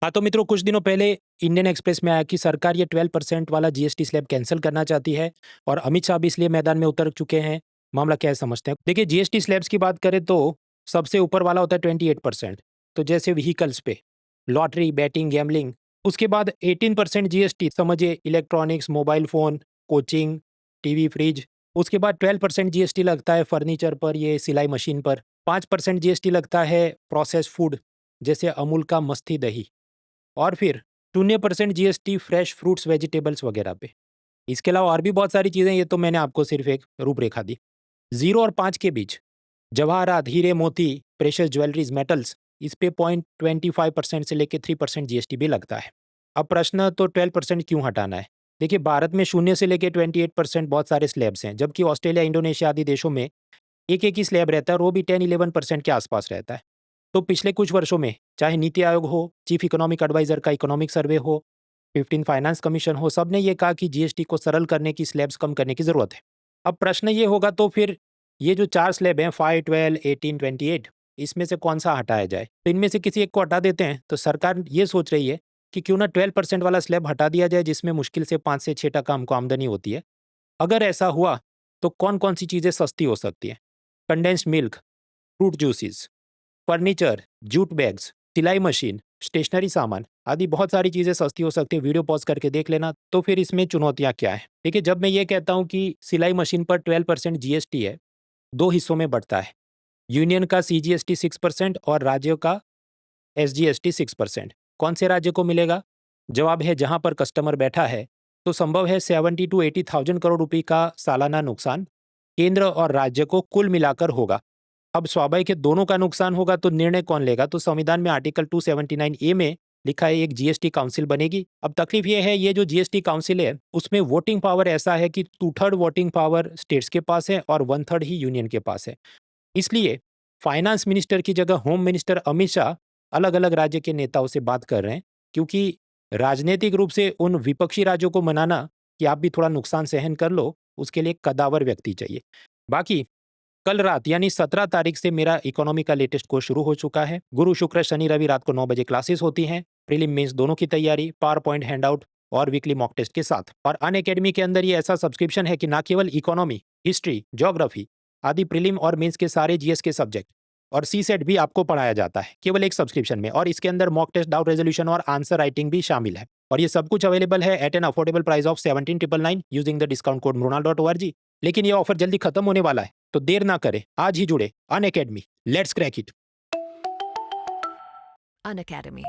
हाँ तो मित्रों, कुछ दिनों पहले इंडियन एक्सप्रेस में आया कि सरकार ये 12% वाला जीएसटी स्लैब कैंसिल करना चाहती है और अमित शाह भी इसलिए मैदान में उतर चुके हैं। मामला क्या है समझते हैं। देखिए, जीएसटी स्लैब्स की बात करें तो सबसे ऊपर वाला होता है 28%। तो जैसे व्हीकल्स पे, लॉटरी, बैटिंग, गैम्बलिंग। उसके बाद 18% जीएसटी समझिए electronics, mobile phone, coaching, TV, fridge. उसके बाद 12% जीएसटी लगता है फर्नीचर पर, ये सिलाई मशीन पर। 5% जीएसटी लगता है प्रोसेस फूड, जैसे अमूल का मस्ती दही। और फिर 0% जीएसटी फ्रेश फ्रूट्स, वेजिटेबल्स वगैरह पे। इसके अलावा और भी बहुत सारी चीज़ें, ये तो मैंने आपको सिर्फ एक रूपरेखा दी। 0 और 5 के बीच जवाहरात, हीरे मोती, प्रेशियस ज्वेलरीज, मेटल्स, इस पे 0.25% से लेके 3% जीएसटी भी लगता है। अब प्रश्न तो 12% क्यों हटाना है? देखिए, भारत में 0 से लेके 28% बहुत सारे स्लैब्स हैं, जबकि ऑस्ट्रेलिया, इंडोनेशिया आदि देशों में एक-एक ही स्लैब रहता है और वो भी 10-11% के आसपास रहता है। तो पिछले कुछ वर्षों में चाहे नीति आयोग हो, चीफ इकोनॉमिक एडवाइजर का इकोनॉमिक सर्वे हो, 15 फाइनेंस कमीशन हो, सबने ये कहा कि जीएसटी को सरल करने की, स्लैब्स कम करने की ज़रूरत है। अब प्रश्न ये होगा तो फिर ये जो 4 स्लैब हैं 5, 12, 18, 28, इसमें से कौन-सा हटाया जाए? तो इनमें से किसी एक को हटा देते हैं। तो सरकार ये सोच रही है कि क्यों ना 12% वाला स्लैब हटा दिया जाए, जिसमें मुश्किल से 5 से 6 टका हमको आमदनी होती है। अगर ऐसा हुआ तो कौन-कौन सी चीज़ें सस्ती हो सकती हैं? Condensed milk, fruit juices, furniture, jute bags, सिलाई मशीन, स्टेशनरी सामान आदि बहुत सारी चीज़ें सस्ती हो सकती है। वीडियो पॉज़ करके देख लेना। तो फिर इसमें चुनौतियाँ क्या हैं? देखिए, जब मैं ये कहता हूँ कि सिलाई मशीन पर 12% जीएसटी है, 2 हिस्सों में बढ़ता है। यूनियन का सीजीएसटी 6% और राज्यों का एसजीएसटी 6%। कौन से राज्य को मिलेगा? जवाब है जहाँ पर कस्टमर बैठा है। तो संभव है 70 टू 80,000 करोड़ रुपए का सालाना नुकसान केंद्र और राज्य को कुल मिलाकर होगा। अब स्वाभाविक है दोनों का नुकसान होगा तो निर्णय कौन लेगा? तो संविधान में आर्टिकल 279 ए में लिखा है एक जीएसटी काउंसिल बनेगी। अब तकलीफ ये है, ये जो जीएसटी काउंसिल है उसमें वोटिंग पावर ऐसा है कि 2/3 वोटिंग पावर स्टेट्स के पास है और 1/3 ही यूनियन के पास है। इसलिए फाइनेंस मिनिस्टर की जगह होम मिनिस्टर अमित शाह अलग अलग राज्य के नेताओं से बात कर रहे हैं, क्योंकि राजनीतिक रूप से उन विपक्षी राज्यों को मनाना कि आप भी थोड़ा नुकसान सहन कर लो, उसके लिए एक कदावर व्यक्ति चाहिए। बाकी कल रात यानी 17 तारीख से मेरा इकोनॉमी का लेटेस्ट कोर्स शुरू हो चुका है। गुरु, शुक्र, शनि, रवि रात को 9 बजे क्लासेस होती हैं। प्रीलिम मेंस दोनों की तैयारी, पावर पॉइंट हैंडआउट और वीकली मॉक टेस्ट के साथ। और अनअकैडमी के अंदर ये ऐसा सब्सक्रिप्शन है कि ना केवल इकोनॉमी, हिस्ट्री, ज्योग्राफी आदि प्रीलिम और मेंस के सारे जीएस के सब्जेक्ट और सीसेट भी आपको पढ़ाया जाता है केवल एक सब्सक्रिप्शन में। और इसके अंदर मॉक टेस्ट, डाउट रेजोल्यूशन और आंसर राइटिंग भी शामिल है। और ये सब कुछ अवेलेबल है at an affordable price of 17,999 using the discount code mrunal.org। लेकिन ये ऑफर जल्दी खत्म होने वाला है, तो देर ना करें, आज ही जुड़े Unacademy. Let's crack it. Unacademy,